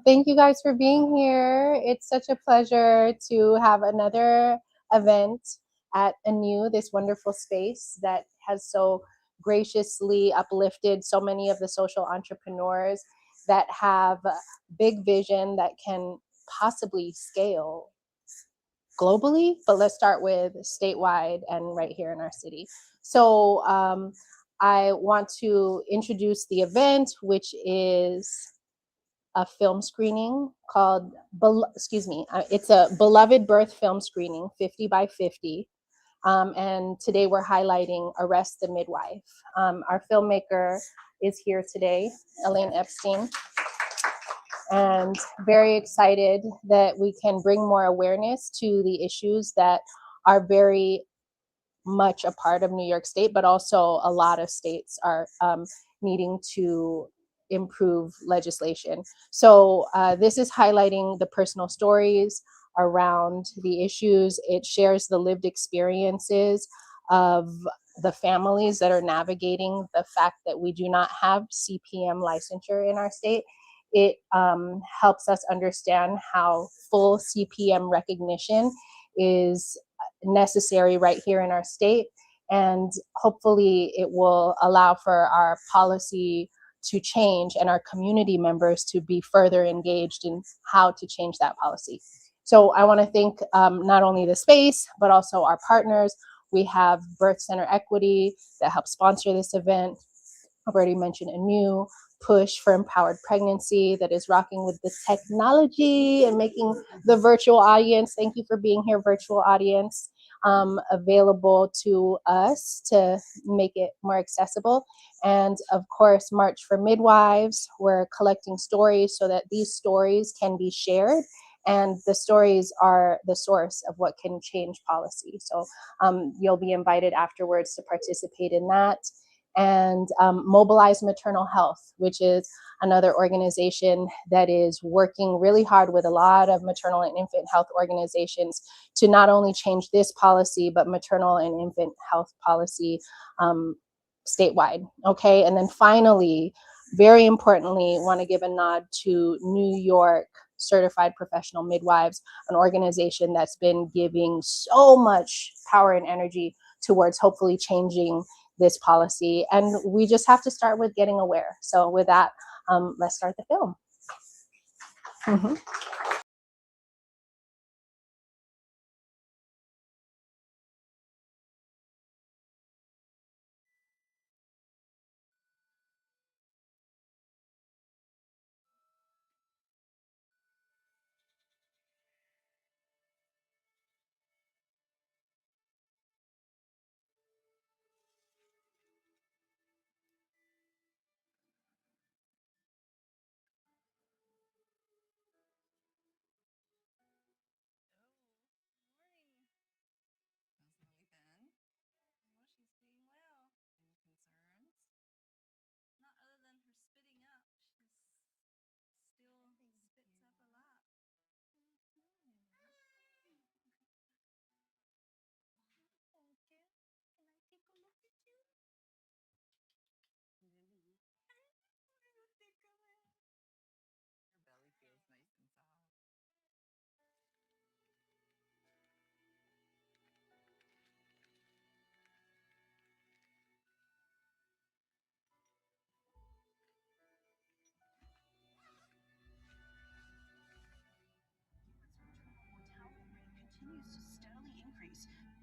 Thank you guys for being here. It's such a pleasure to have another event at ANEW, this wonderful space that has so graciously uplifted so many of the social entrepreneurs that have big vision that can possibly scale globally, but let's start with statewide and right here in our city. So I want to introduce the event, which is a film screening called, it's a Beloved Birth film screening, 50 by 50. And today we're highlighting Arrest the Midwife. Our filmmaker is here today, Elaine Epstein, and very excited that we can bring more awareness to the issues that are very much a part of New York State, but also a lot of states are needing to improve legislation. So this is highlighting the personal stories around the issues. It shares the lived experiences of the families that are navigating the fact that we do not have CPM licensure in our state. It helps us understand how full CPM recognition is necessary right here in our state, and hopefully it will allow for our policy to change and our community members to be further engaged in how to change that policy. So I want to thank not only the space but also our partners. We have Birth Center Equity that helps sponsor this event. I've already mentioned ANEW, Push for Empowered Pregnancy that is rocking with the technology and making the virtual audience, thank you for being here, virtual audience, available to us to make it more accessible. And of course, March for Midwives, we're collecting stories so that these stories can be shared, and the stories are the source of what can change policy. So you'll be invited afterwards to participate in that. And Mobilize Maternal Health, which is another organization that is working really hard with a lot of maternal and infant health organizations to not only change this policy, but maternal and infant health policy statewide. Okay, and then finally, very importantly, want to give a nod to New York Certified Professional Midwives, an organization that's been giving so much power and energy towards hopefully changing this policy, and we just have to start with getting aware. So with that, let's start the film.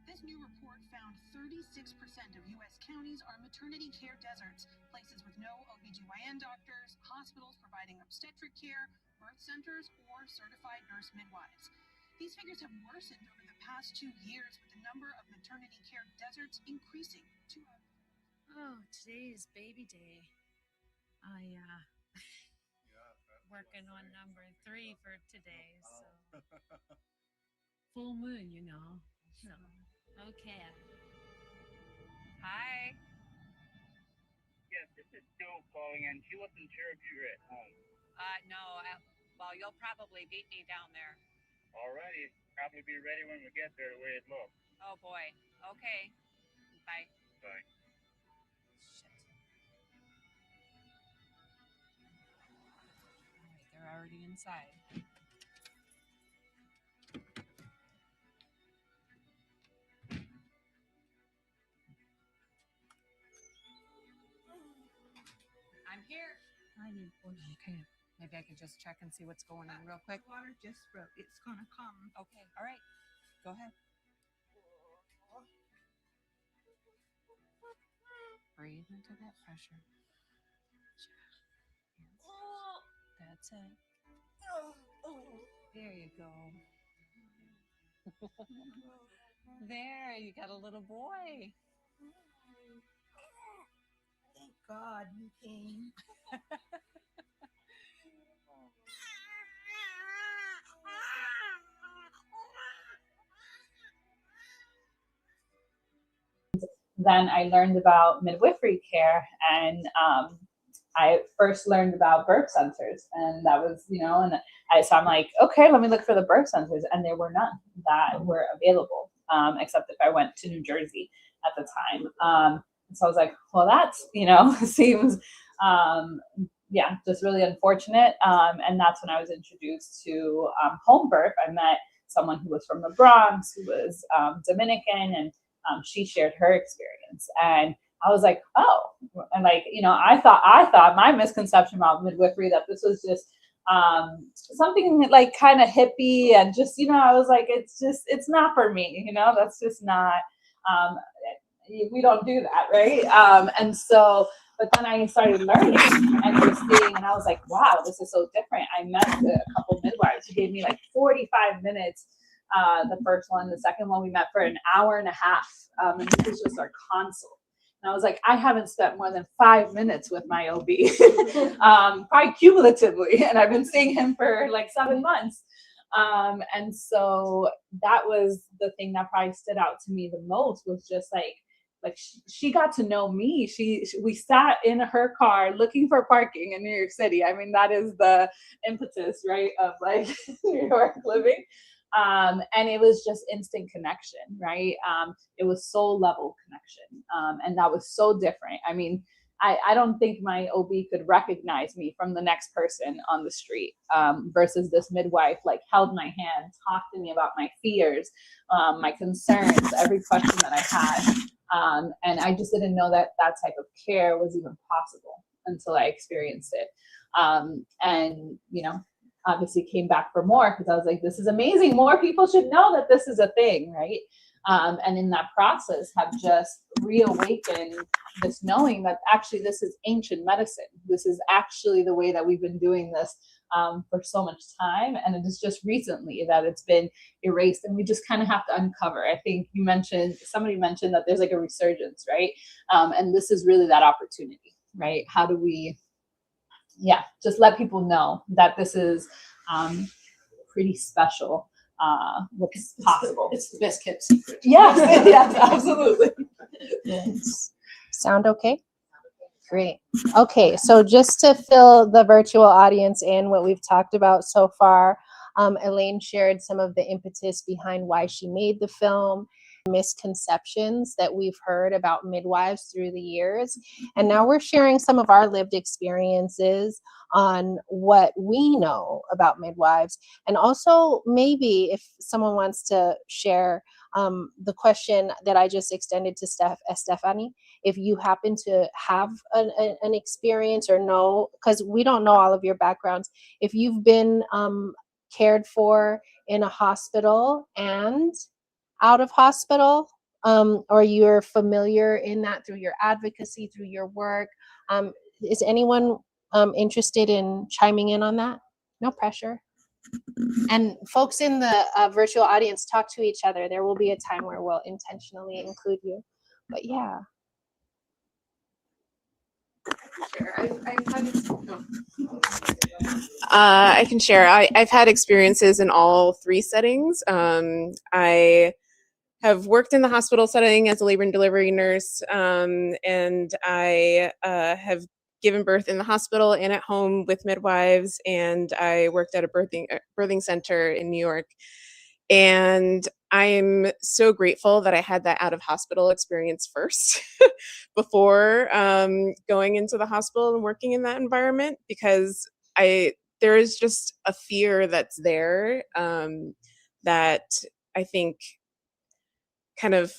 This new report found 36% of U.S. counties are maternity care deserts, places with no OBGYN doctors, hospitals providing obstetric care, birth centers, or certified nurse midwives. These figures have worsened over the past 2 years, with the number of maternity care deserts increasing to... Oh, today is baby day. Working on number 3 for today, so full moon, you know. So okay. Hi. Yes, this is Joe calling, and she wasn't sure if you were at home. No. Well, you'll probably beat me down there. Alrighty, probably be ready when we get there the way it looks. Oh boy. Okay. Bye. Bye. They're already inside. I'm here. Okay. Maybe I can just check and see what's going on real quick. Water just broke. It's gonna come. Okay. All right. Go ahead. Breathe into that pressure. That's it. There you go. There, you got a little boy. Thank God you came. Then I learned about midwifery care, and I first learned about birth centers, and that was, so I'm like, okay, let me look for the birth centers, and there were none that were available, except if I went to New Jersey at the time. So I was like, well, that's, seems, just really unfortunate. And that's when I was introduced to home birth. I met someone who was from the Bronx, who was Dominican, and she shared her experience. And I was like, oh, and I thought my misconception about midwifery, that this was just something like kind of hippie and just, I was like, it's not for me, that's just not, we don't do that, right? And so, but then I started learning and just seeing, and I was like, wow, this is so different. I met a couple midwives who gave me like 45 minutes. The first one, the second one, we met for an hour and a half. And this was just our consult. And I was like, I haven't spent more than 5 minutes with my OB, probably cumulatively. And I've been seeing him for like 7 months. And so that was the thing that probably stood out to me the most, was just like she got to know me. We sat in her car looking for parking in New York City. I mean, that is the impetus, right, of like New York living. And it was just instant connection, right? It was soul level connection. And that was so different. I mean, I don't think my OB could recognize me from the next person on the street, versus this midwife like held my hand, talked to me about my fears, my concerns, every question that I had. And I just didn't know that that type of care was even possible until I experienced it. And, obviously came back for more, because I was like, this is amazing. More people should know that this is a thing, right? And in that process have just reawakened this knowing that actually this is ancient medicine. This is actually the way that we've been doing this for so much time. And it is just recently that it's been erased, and we just kind of have to uncover. I think somebody mentioned that there's like a resurgence, right? And this is really that opportunity, right? How do we just let people know that this is pretty special, what's possible. It's the best kept secret. Yes, absolutely. Yes. Sound okay? Great. Okay, so just to fill the virtual audience in what we've talked about so far, Elaine shared some of the impetus behind why she made the film, misconceptions that we've heard about midwives through the years. And now we're sharing some of our lived experiences on what we know about midwives. And also maybe if someone wants to share the question that I just extended to Stephanie, if you happen to have an experience or know, because we don't know all of your backgrounds, if you've been cared for in a hospital and out of hospital, or you're familiar in that through your advocacy, through your work. Is anyone interested in chiming in on that? No pressure. And folks in the virtual audience, talk to each other. There will be a time where we'll intentionally include you. But yeah. I can share. I've had experiences in all three settings. I have worked in the hospital setting as a labor and delivery nurse, and I have given birth in the hospital and at home with midwives, and I worked at a birthing center in New York. And I'm so grateful that I had that out of hospital experience first before going into the hospital and working in that environment, because there is just a fear that's there, that I think kind of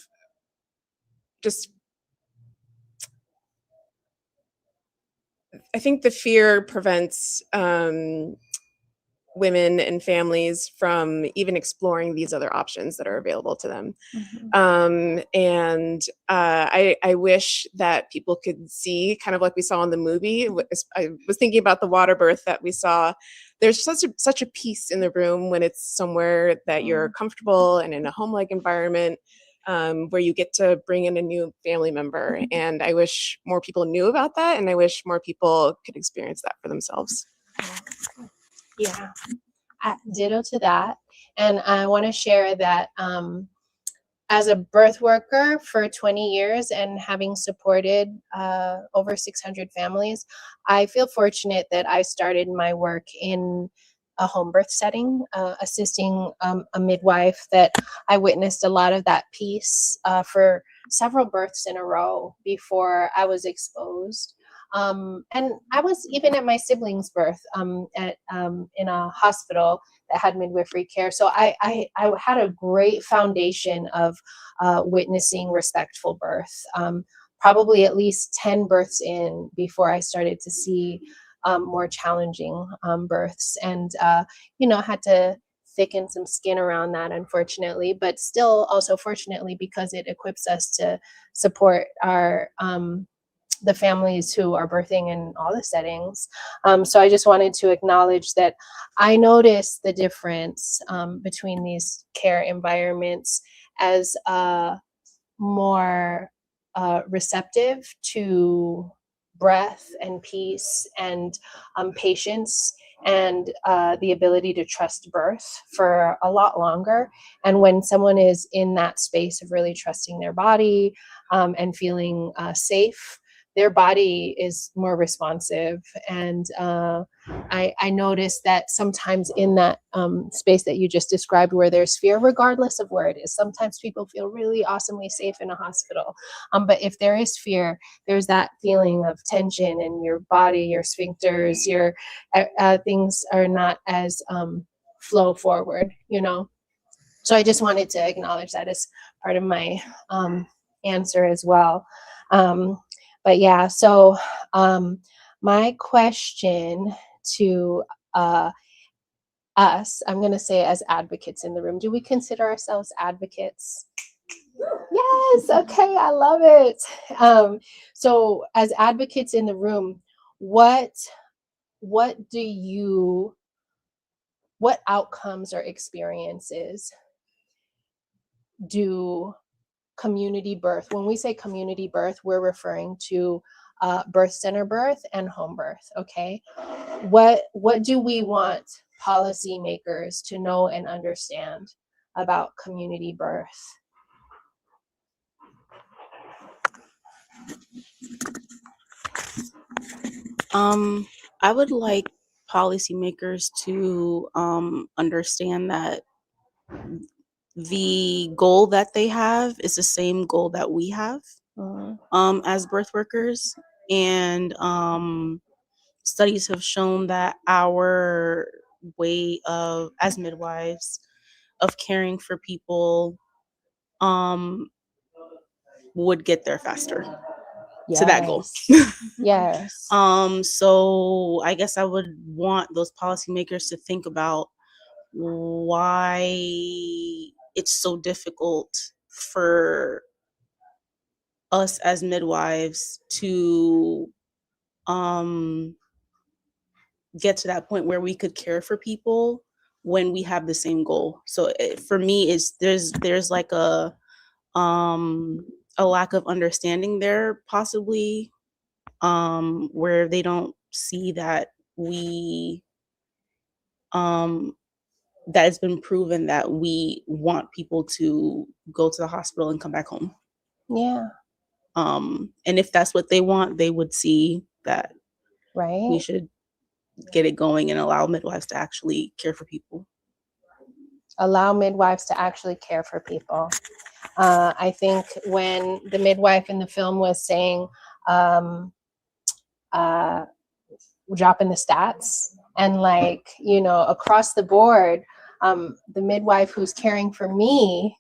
just, I think the fear prevents women and families from even exploring these other options that are available to them. And I wish that people could see, kind of like we saw in the movie. I was thinking about the water birth that we saw. There's such a peace in the room when it's somewhere that you're comfortable and in a home-like environment, where you get to bring in a new family member. And I wish more people knew about that, and I wish more people could experience that for themselves. Yeah, ditto to that. And I want to share that as a birth worker for 20 years and having supported over 600 families, I feel fortunate that I started my work in a home birth setting, assisting a midwife, that I witnessed a lot of that peace for several births in a row before I was exposed. And I was even at my siblings' birth in a hospital that had midwifery care. So I had a great foundation of witnessing respectful birth. Probably at least 10 births in before I started to see more challenging births, and had to thicken some skin around that, unfortunately, but still also fortunately, because it equips us to support our the families who are birthing in all the settings. So I just wanted to acknowledge that I noticed the difference between these care environments as more receptive to breath and peace and patience, and the ability to trust birth for a lot longer. And when someone is in that space of really trusting their body and feeling safe, their body is more responsive. And I noticed that sometimes in that space that you just described, where there's fear, regardless of where it is, sometimes people feel really awesomely safe in a hospital. But if there is fear, there's that feeling of tension in your body, your sphincters, your things are not as flow forward, So I just wanted to acknowledge that as part of my answer as well. But yeah, so my question to us, I'm going to say as advocates in the room, do we consider ourselves advocates? Yes, okay, I love it. So as advocates in the room, what outcomes or experiences do community birth, when we say community birth, we're referring to birth center birth and home birth, okay? What do we want policymakers to know and understand about community birth? I would like policymakers to understand that the goal that they have is the same goal that we have as birth workers, and studies have shown that our way of, as midwives, of caring for people would get there faster to that goal. Yes. So I guess I would want those policymakers to think about why it's so difficult for us as midwives to get to that point where we could care for people when we have the same goal. So for me, is there's like a lack of understanding there, possibly, where they don't see that that it's been proven that we want people to go to the hospital and come back home. Yeah. And if that's what they want, they would see that we should get it going and allow midwives to actually care for people. Allow midwives to actually care for people. I think when the midwife in the film was saying, dropping the stats And like, you know, across the board, the midwife who's caring for me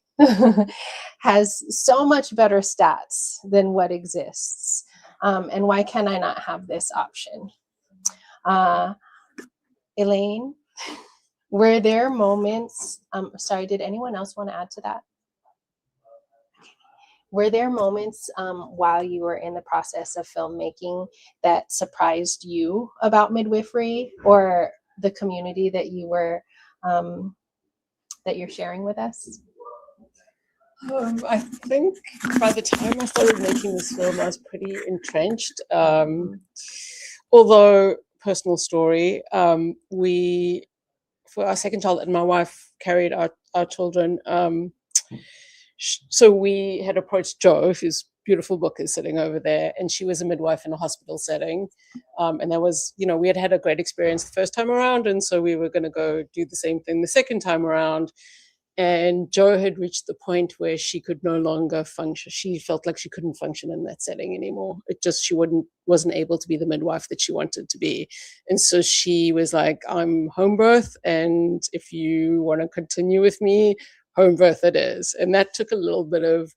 has so much better stats than what exists. And why can I not have this option? Elaine, were there moments, sorry, did anyone else want to add to that? Were there moments while you were in the process of filmmaking that surprised you about midwifery or the community that you were that you're sharing with us? I think by the time I started making this film, I was pretty entrenched. Although, personal story, we, for our second child, and my wife carried our children. So we had approached Jo, whose beautiful book is sitting over there, and she was a midwife in a hospital setting. And that was, you know, we had a great experience the first time around, and so we were going to go do the same thing the second time around. And Jo had reached the point where she could no longer function. She felt like she couldn't function in that setting anymore. It just, she wasn't able to be the midwife that she wanted to be. And so she was like, I'm home birth, and if you want to continue with me, home birth it is. And that took a little bit of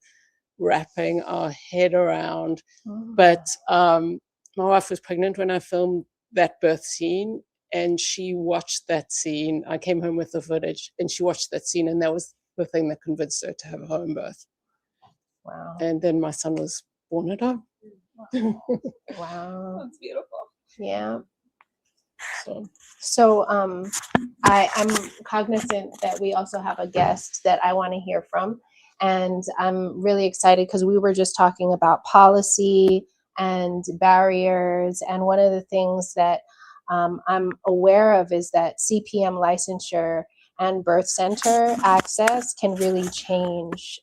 wrapping our head around. But my wife was pregnant when I filmed that birth scene, and she watched that scene. I came home with the footage, and she watched that scene, and that was the thing that convinced her to have a home birth. Wow. And then my son was born at home. Wow. That's beautiful. Yeah. So I'm cognizant that we also have a guest that I want to hear from. And I'm really excited because we were just talking about policy and barriers. And one of the things that I'm aware of is that CPM licensure and birth center access can really change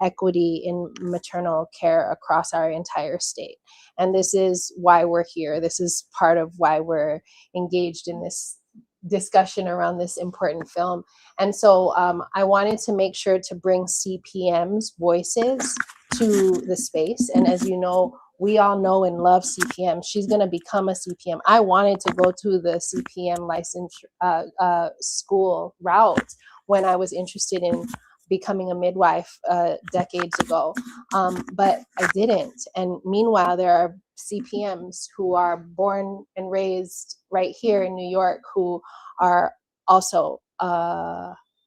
equity in maternal care across our entire state. And this is why we're here. This is part of why we're engaged in this discussion around this important film. And so I wanted to make sure to bring CPM's voices to the space. And as you know, we all know and love CPM. She's going to become a CPM. I wanted to go to the CPM license school route when I was interested in becoming a midwife decades ago, but I didn't. And meanwhile, there are CPMs who are born and raised right here in New York who are also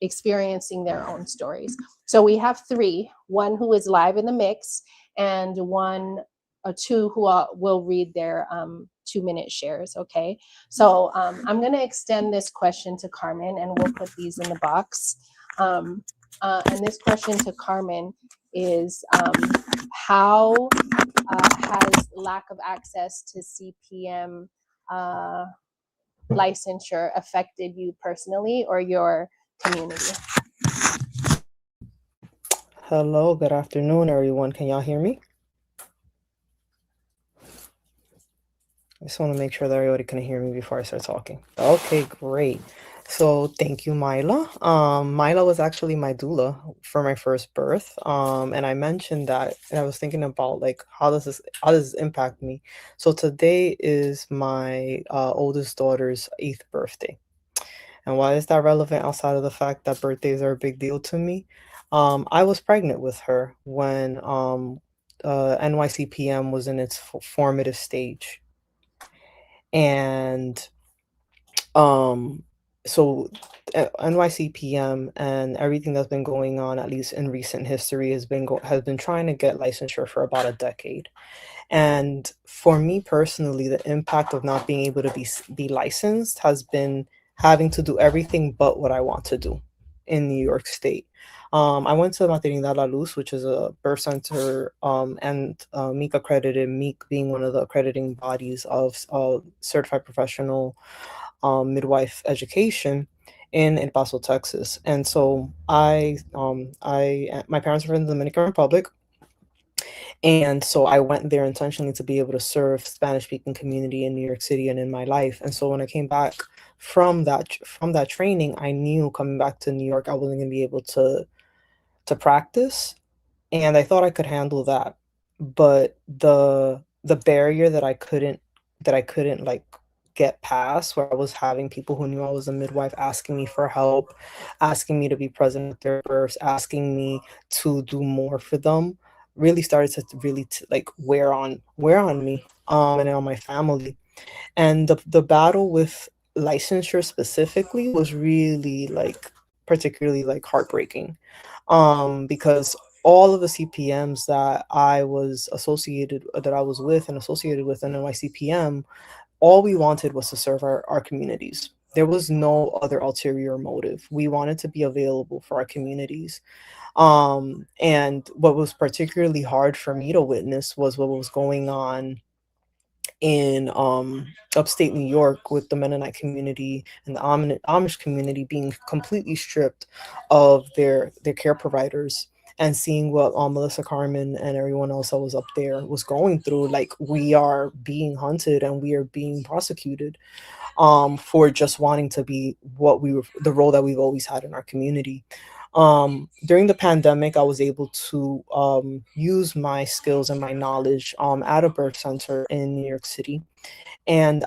experiencing their own stories. So we have three, one who is live in the mix and one or two who will read their 2-minute shares, okay? So I'm gonna extend this question to Carmen, and we'll put these in the box. And this question to Carmen is, how has lack of access to CPM licensure affected you personally or your community? Hello, good afternoon, everyone. Can y'all hear me? I just want to make sure that everybody can hear me before I start talking. Okay, great. So thank you, Mila. Mila was actually my doula for my first birth. And I mentioned that, and I was thinking about like, how does this impact me? So today is my oldest daughter's 8th birthday. And why is that relevant outside of the fact that birthdays are a big deal to me? I was pregnant with her when NYCPM was in its formative stage. And so NYCPM and everything that's been going on, at least in recent history, has been trying to get licensure for about a decade. And for me personally, the impact of not being able to be licensed has been having to do everything but what I want to do in New York State. I went to Maternal La Luz, which is a birth center, and MEEC accredited, MEEC being one of the accrediting bodies of Certified Professional Midwife education in El Paso, Texas. And so my parents are from the Dominican Republic. And so I went there intentionally to be able to serve Spanish-speaking community in New York City and in my life. And so when I came back from that training, I knew coming back to New York, I wasn't going to be able to practice. And I thought I could handle that. But the barrier that I couldn't like get past, where I was having people who knew I was a midwife asking me for help, asking me to be present at their births, asking me to do more for them, really started to like wear on me, and on my family. And the battle with licensure specifically was really like particularly like heartbreaking, because all of the CPMs that I was with and associated with in NYCPM, all we wanted was to serve our communities. There was no other ulterior motive. We wanted to be available for our communities. And what was particularly hard for me to witness was what was going on in upstate New York with the Mennonite community and the Amish community being completely stripped of their care providers, and seeing what Melissa Carmen and everyone else that was up there was going through. Like, we are being hunted and we are being prosecuted for just wanting to be the role that we've always had in our community. During the pandemic, I was able to use my skills and my knowledge at a birth center in New York City. And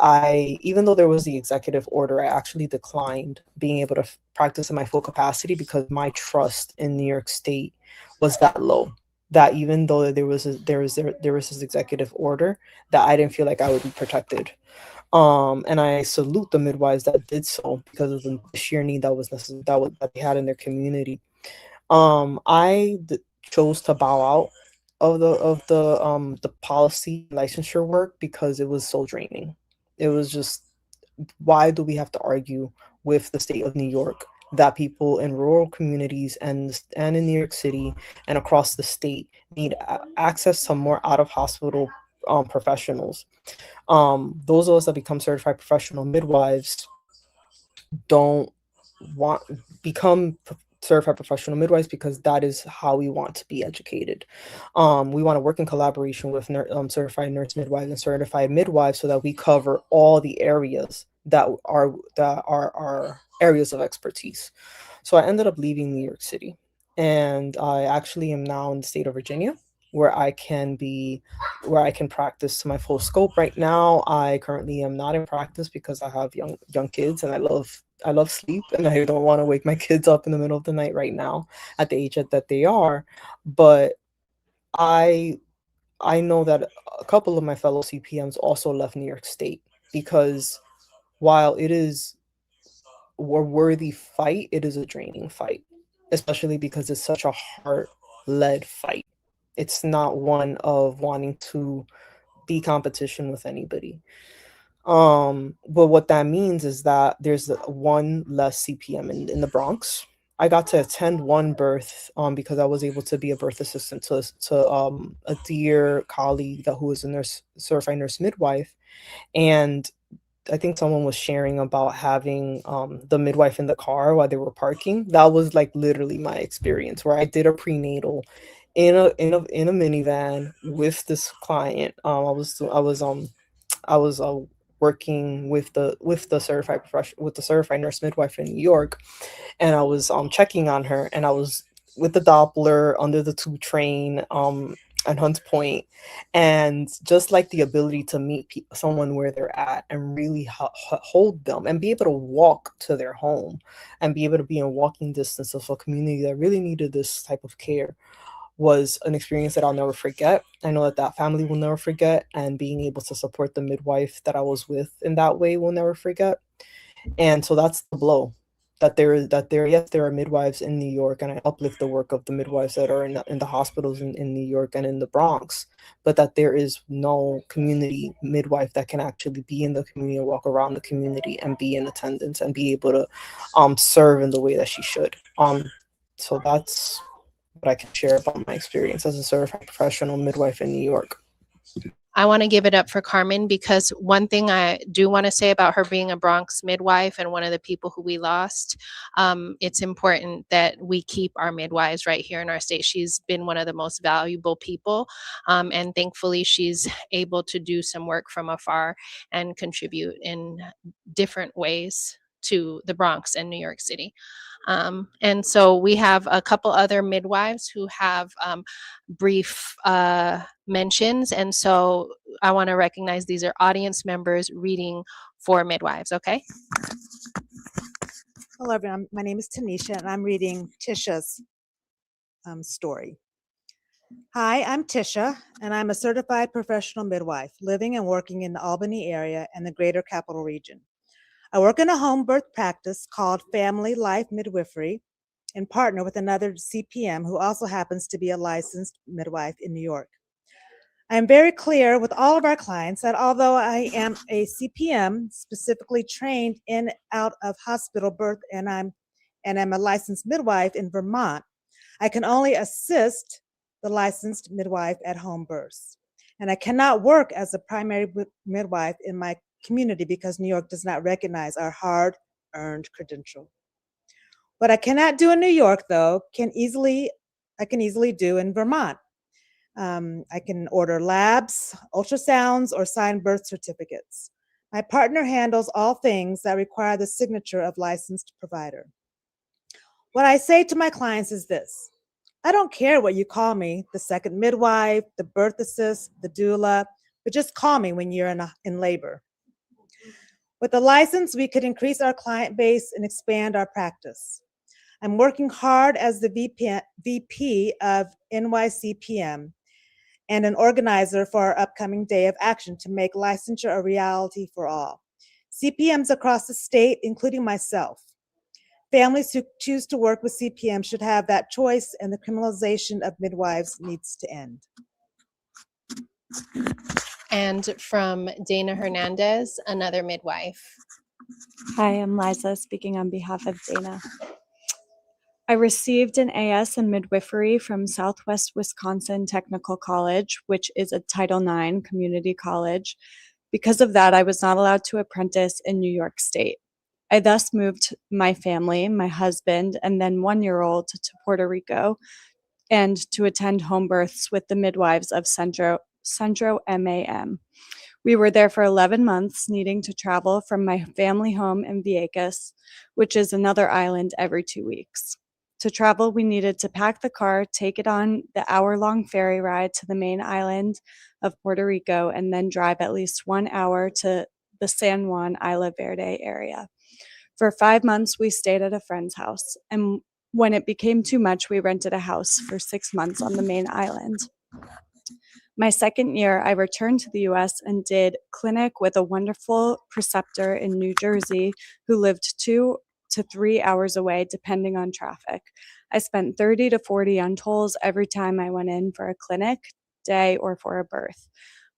even though there was the executive order, I actually declined being able to practice in my full capacity, because my trust in New York State was that low, that even though there was this executive order, that I didn't feel like I would be protected. And I salute the midwives that did so, because of the sheer need that was necessary, that they had in their community. Chose to bow out of the policy licensure work, because it was so draining. It was just, why do we have to argue with the state of New York that people in rural communities and in New York City and across the state need access to more out of hospital professionals? Those of us that become certified professional midwives don't want become certified professional midwives because that is how we want to be educated. We want to work in collaboration with certified nurse midwives and certified midwives, so that we cover all the areas that are areas of expertise. So I ended up leaving New York City, and I actually am now in the state of Virginia, where I can practice to my full scope. Right now, I currently am not in practice because I have young kids, and I love sleep, and I don't want to wake my kids up in the middle of the night right now at the age that they are. But I know that a couple of my fellow CPMs also left New York State, because while it is a worthy fight, it is a draining fight, especially because it's such a heart-led fight. It's not one of wanting to be competition with anybody. But what that means is that there's one less CPM in the Bronx. I got to attend one birth because I was able to be a birth assistant to a dear colleague who was a certified nurse midwife. And I think someone was sharing about having the midwife in the car while they were parking. That was like literally my experience, where I did a prenatal in a minivan with this client. I was working with the certified nurse midwife in New York, and I was checking on her, and I was with the Doppler under the 2 train at Hunts Point, and just like the ability to meet someone where they're at and really hold them and be able to walk to their home and be able to be in walking distance of a community that really needed this type of care was an experience that I'll never forget. I know that family will never forget, and being able to support the midwife that I was with in that way will never forget. And so that's the blow, that there are midwives in New York, and I uplift the work of the midwives that are in the hospitals in New York and in the Bronx, but that there is no community midwife that can actually be in the community and walk around the community and be in attendance and be able to serve in the way that she should. So that's what I can share about my experience as a certified professional midwife in New York. I want to give it up for Carmen, because one thing I do want to say about her being a Bronx midwife and one of the people who we lost, it's important that we keep our midwives right here in our state. She's been one of the most valuable people, and thankfully she's able to do some work from afar and contribute in different ways to the Bronx and New York City. And so we have a couple other midwives who have brief mentions. And so I want to recognize these are audience members reading for midwives, okay? Hello, everyone. My name is Tanisha, and I'm reading Tisha's story. Hi, I'm Tisha, and I'm a certified professional midwife living and working in the Albany area and the greater capital region. I work in a home birth practice called Family Life Midwifery and partner with another CPM who also happens to be a licensed midwife in New York. I am very clear with all of our clients that although I am a CPM specifically trained in out of hospital birth and I'm a licensed midwife in Vermont, I can only assist the licensed midwife at home births. And I cannot work as a primary midwife in my community because New York does not recognize our hard-earned credential. What I cannot do in New York, though, I can easily do in Vermont. I can order labs, ultrasounds, or sign birth certificates. My partner handles all things that require the signature of licensed provider. What I say to my clients is this: I don't care what you call me, the second midwife, the birth assist, the doula, but just call me when you're in labor. With a license, we could increase our client base and expand our practice. I'm working hard as the VP of NYCPM and an organizer for our upcoming Day of Action to make licensure a reality for all. CPMs across the state, including myself. Families who choose to work with CPM should have that choice, and the criminalization of midwives needs to end. And from Dana Hernandez, another midwife. Hi, I'm Liza speaking on behalf of Dana. I received an AS in midwifery from Southwest Wisconsin Technical College, which is a Title IX community college. Because of that, I was not allowed to apprentice in New York State. I thus moved my family, my husband, and then 1-year-old to Puerto Rico and to attend home births with the midwives of Centro MAM. We were there for 11 months, needing to travel from my family home in Vieques, which is another island, every 2 weeks. To travel, we needed to pack the car, take it on the hour-long ferry ride to the main island of Puerto Rico, and then drive at least 1 hour to the San Juan Isla Verde area. For 5 months, we stayed at a friend's house, and when it became too much, we rented a house for 6 months on the main island. My second year, I returned to the US and did clinic with a wonderful preceptor in New Jersey who lived 2 to 3 hours away, depending on traffic. I spent 30 to 40 on tolls every time I went in for a clinic, day, or for a birth.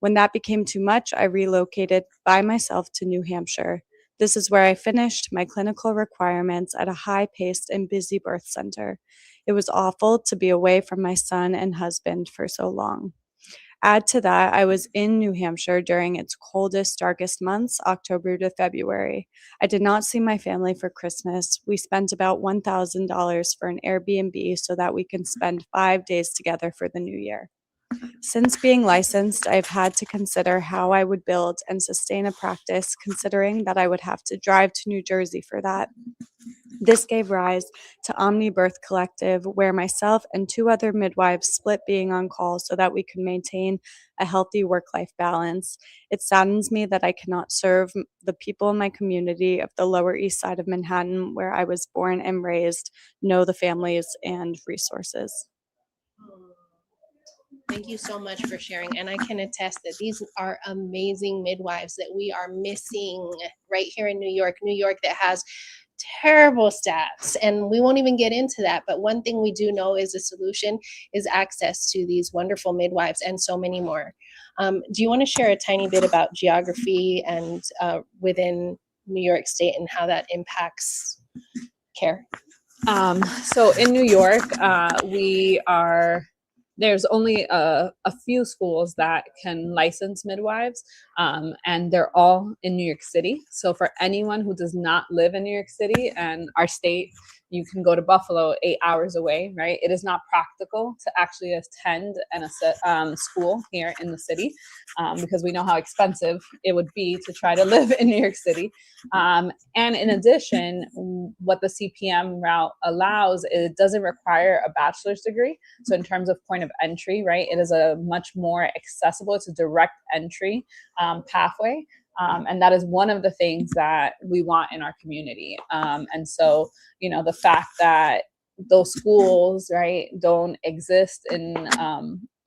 When that became too much, I relocated by myself to New Hampshire. This is where I finished my clinical requirements at a high-paced and busy birth center. It was awful to be away from my son and husband for so long. Add to that, I was in New Hampshire during its coldest, darkest months, October to February. I did not see my family for Christmas. We spent about $1,000 for an Airbnb so that we can spend 5 days together for the new year. Since being licensed, I've had to consider how I would build and sustain a practice, considering that I would have to drive to New Jersey for that. This gave rise to Omni Birth Collective, where myself and 2 other midwives split being on call so that we could maintain a healthy work-life balance. It saddens me that I cannot serve the people in my community of the Lower East Side of Manhattan, where I was born and raised, know the families and resources. Thank you so much for sharing. And I can attest that these are amazing midwives that we are missing right here in New York that has terrible stats, and we won't even get into that. But one thing we do know is a solution is access to these wonderful midwives and so many more. Do you want to share a tiny bit about geography and within New York State and how that impacts care? So in New York, there's only a few schools that can license midwives, and they're all in New York City. So for anyone who does not live in New York City and our state, you can go to Buffalo 8 hours away, right? It is not practical to actually attend a school here in the city because we know how expensive it would be to try to live in New York City. And in addition, what the CPM route allows, it doesn't require a bachelor's degree. So in terms of point of entry, right, it is a much more accessible, it's a direct entry pathway. And that is one of the things that we want in our community. And so, you know, the fact that those schools, right, don't exist in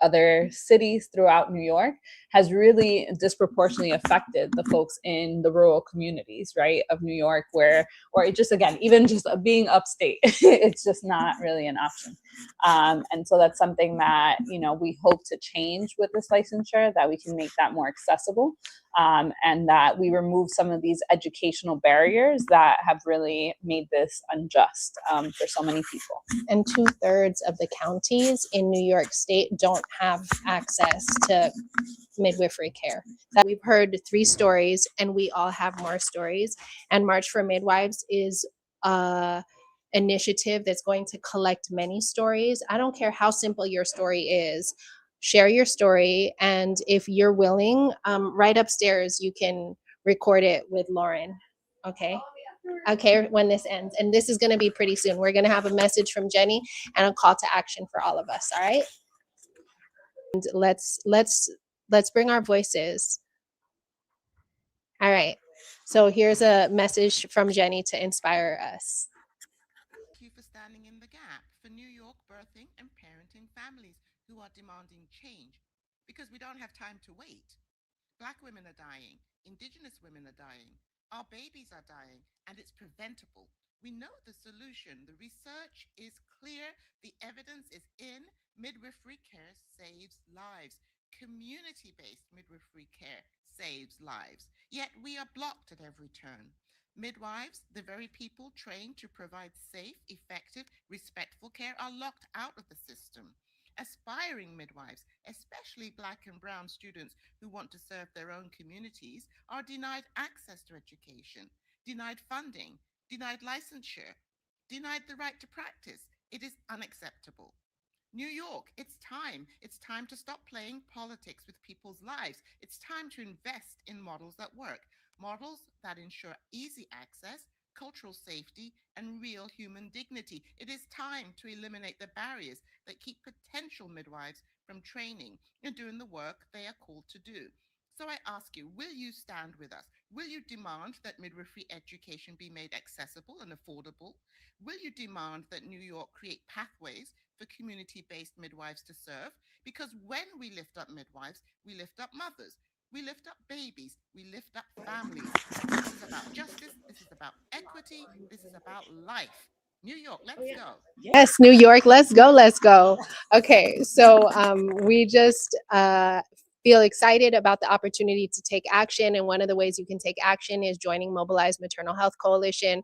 other cities throughout New York has really disproportionately affected the folks in the rural communities, right, of New York, where, or it just, again, even just being upstate, it's just not really an option. And so that's something that, you know, we hope to change with this licensure, that we can make that more accessible, and that we remove some of these educational barriers that have really made this unjust for so many people. And 2/3 of the counties in New York State don't have access to midwifery care. That we've heard 3 stories, and we all have more stories. And March for Midwives is a initiative that's going to collect many stories. I don't care how simple your story is. Share your story, and if you're willing, right upstairs you can record it with Lauren. Okay. Okay, when this ends, and this is going to be pretty soon. We're going to have a message from Jenny and a call to action for all of us. All right. And let's bring our voices. All right. So here's a message from Jenny to inspire us. Thank you for standing in the gap for New York birthing and parenting families who are demanding change, because we don't have time to wait. Black women are dying, Indigenous women are dying, our babies are dying, and it's preventable. We know the solution. The research is clear. The evidence is in. Midwifery care saves lives. Community-based midwifery care saves lives. Yet we are blocked at every turn. Midwives, the very people trained to provide safe, effective, respectful care, are locked out of the system. Aspiring midwives, especially Black and Brown students who want to serve their own communities, are denied access to education, denied funding, denied licensure, denied the right to practice. It is unacceptable. New York, it's time. It's time to stop playing politics with people's lives. It's time to invest in models that work, models that ensure easy access, cultural safety, and real human dignity. It is time to eliminate the barriers that keep potential midwives from training and doing the work they are called to do. So I ask you, will you stand with us? Will you demand that midwifery education be made accessible and affordable? Will you demand that New York create pathways for community-based midwives to serve? Because when we lift up midwives, we lift up mothers, we lift up babies, we lift up families. This is about justice, this is about equity, this is about life. New York, let's go. Yes, New York, let's go, let's go. Okay, so we just feel excited about the opportunity to take action, and one of the ways you can take action is joining Mobilize Maternal Health Coalition.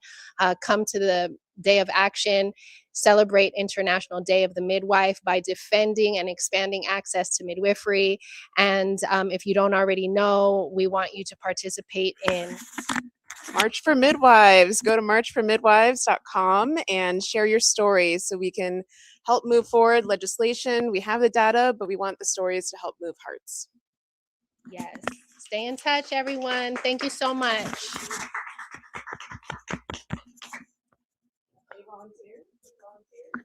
Come to the Day of Action, celebrate International Day of the Midwife by defending and expanding access to midwifery. And if you don't already know, we want you to participate in March for Midwives. Go to marchformidwives.com and share your stories so we can help move forward legislation. We have the data, but we want the stories to help move hearts. Yes. Stay in touch, everyone. Thank you so much.